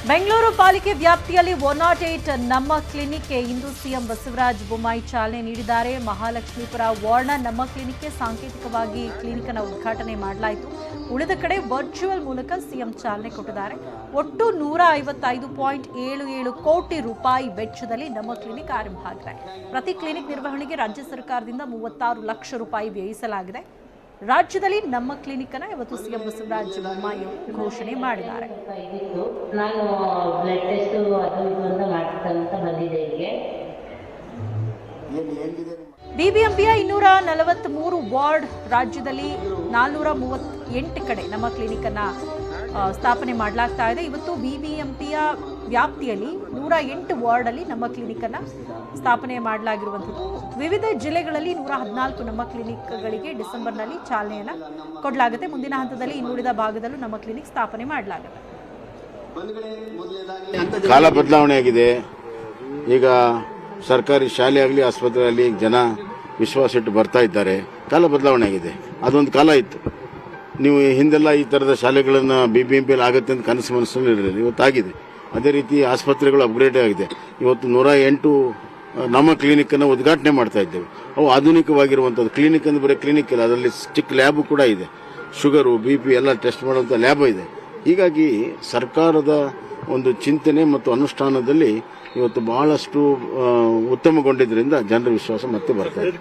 ಬೆಂಗಳೂರು ಪಾಲಿಕೆ ವ್ಯಾಪ್ತಿಯಲ್ಲಿ 108 ನಮ್ಮ ಕ್ಲಿನಿಕ್ಗೆ ಇಂದು ಸಿಎಂ ಬಸವರಾಜ ಬೊಮ್ಮಾಯಿ ಚಾಲನೆ ನೀಡಿದ್ದಾರೆ. ಮಹಾಲಕ್ಷ್ಮೀಪುರ ವಾರ್ಡ್ನ ನಮ್ಮ ಕ್ಲಿನಿಕ್ಗೆ ಸಾಂಕೇತಿಕವಾಗಿ ಕ್ಲಿನಿಕ್ ಅನ್ನು ಉದ್ಘಾಟನೆ ಮಾಡಲಾಯಿತು. ಉಳಿದ ಕಡೆ ವರ್ಚುವಲ್ ಮೂಲಕ ಸಿಎಂ ಚಾಲನೆ ಕೊಟ್ಟಿದ್ದಾರೆ. ಒಟ್ಟು 155.77 ಕೋಟಿ ರೂಪಾಯಿ ವೆಚ್ಚದಲ್ಲಿ ನಮ್ಮ ಕ್ಲಿನಿಕ್ ಆರಂಭ ಆಗಿದೆ. ಪ್ರತಿ ಕ್ಲಿನಿಕ್ ನಿರ್ವಹಣೆಗೆ ರಾಜ್ಯ ಸರ್ಕಾರದಿಂದ 36 ಲಕ್ಷ ರೂಪಾಯಿ ವ್ಯಯಿಸಲಾಗಿದೆ. ರಾಜ್ಯದಲ್ಲಿ ನಮ್ಮ ಕ್ಲಿನಿಕ್ ಅನ್ನು ಇವತ್ತು ಸಿಎಂ ಬಸವರಾಜ ಬೊಮ್ಮಾಯಿ ಘೋಷಣೆ ಮಾಡಿದ್ದಾರೆ. ನಾನು ಬ್ಲಡ್ ಟೆಸ್ಟ್ ಅದು ಇದು ಅಂತ ಬಂದಿದೆ. ಬಿಬಿಎಂಪಿಯ 243 ವಾರ್ಡ್ ರಾಜ್ಯದಲ್ಲಿ 438 ಕಡೆ ನಮ್ಮ ಕ್ಲಿನಿಕ್ ಅನ್ನ ಸ್ಥಾಪನೆ ಮಾಡಲಾಗ್ತಾ ಇದೆ. ಇವತ್ತು ಬಿಬಿಎಂಪಿಯ ವ್ಯಾಪ್ತಿಯಲ್ಲಿ 108 ವಾರ್ಡ್ ಅಲ್ಲಿ ನಮ್ಮ ಕ್ಲಿನಿಕ್ ಅನ್ನ ಸ್ಥಾಪನೆ ಮಾಡಲಾಗಿರುವಂಥದ್ದು. ವಿವಿಧ ಜಿಲ್ಲೆಗಳಲ್ಲಿ 114 ನಮ್ಮ ಕ್ಲಿನಿಕ್ಗಳಿಗೆ ಡಿಸೆಂಬರ್ನಲ್ಲಿ ಚಾಲನೆಯನ್ನ ಕೊಡಲಾಗುತ್ತೆ. ಮುಂದಿನ ಹಂತದಲ್ಲಿ ಇನ್ನುಳಿದ ಭಾಗದಲ್ಲೂ ನಮ್ಮ ಕ್ಲಿನಿಕ್ ಸ್ಥಾಪನೆ ಮಾಡಲಾಗುತ್ತೆ. ಕಾಲ ಬದಲಾವಣೆ ಆಗಿದೆ. ಈಗ ಸರ್ಕಾರಿ ಶಾಲೆ ಆಗಲಿ ಆಸ್ಪತ್ರೆ ಆಗಲಿ ಜನ ವಿಶ್ವಾಸ ಇಟ್ಟು ಬರ್ತಾ ಇದ್ದಾರೆ. ಕಾಲ ಬದಲಾವಣೆ ಆಗಿದೆ. ಅದೊಂದು ಕಾಲ ಇತ್ತು. ನೀವು ಹಿಂದೆಲ್ಲ ಈ ಥರದ ಶಾಲೆಗಳನ್ನು ಬಿಬಿಎಂಪಿಯಲ್ಲಿ ಆಗುತ್ತೆ ಅಂತ ಕನಸು ಮನಸ್ಸಲ್ಲಿ ಇರಲಿಲ್ಲ. ಇವತ್ತಾಗಿದೆ. ಅದೇ ರೀತಿ ಆಸ್ಪತ್ರೆಗಳು ಅಪ್ಗ್ರೇಡ್ ಆಗಿದೆ. ಇವತ್ತು 108 ನಮ್ಮ ಕ್ಲಿನಿಕ್ಕನ್ನು ಉದ್ಘಾಟನೆ ಮಾಡ್ತಾ ಇದ್ದೇವೆ. ಅವು ಆಧುನಿಕವಾಗಿರುವಂಥದ್ದು. ಕ್ಲಿನಿಕ್ ಅಂದ್ರೆ ಬರೀ ಕ್ಲಿನಿಕ್ ಇಲ್ಲ, ಅದರಲ್ಲಿ ಚಿಕ್ಕ ಲ್ಯಾಬ್ ಕೂಡ ಇದೆ. ಶುಗರು BP ಎಲ್ಲ ಟೆಸ್ಟ್ ಮಾಡುವಂಥ ಲ್ಯಾಬ್ ಇದೆ. ಹೀಗಾಗಿ ಸರ್ಕಾರದ ಒಂದು ಚಿಂತನೆ ಮತ್ತು ಅನುಷ್ಠಾನದಲ್ಲಿ ಇವತ್ತು ಬಹಳಷ್ಟು ಉತ್ತಮಗೊಂಡಿದ್ದರಿಂದ ಜನರ ವಿಶ್ವಾಸ ಮತ್ತೆ ಬರ್ತದೆ.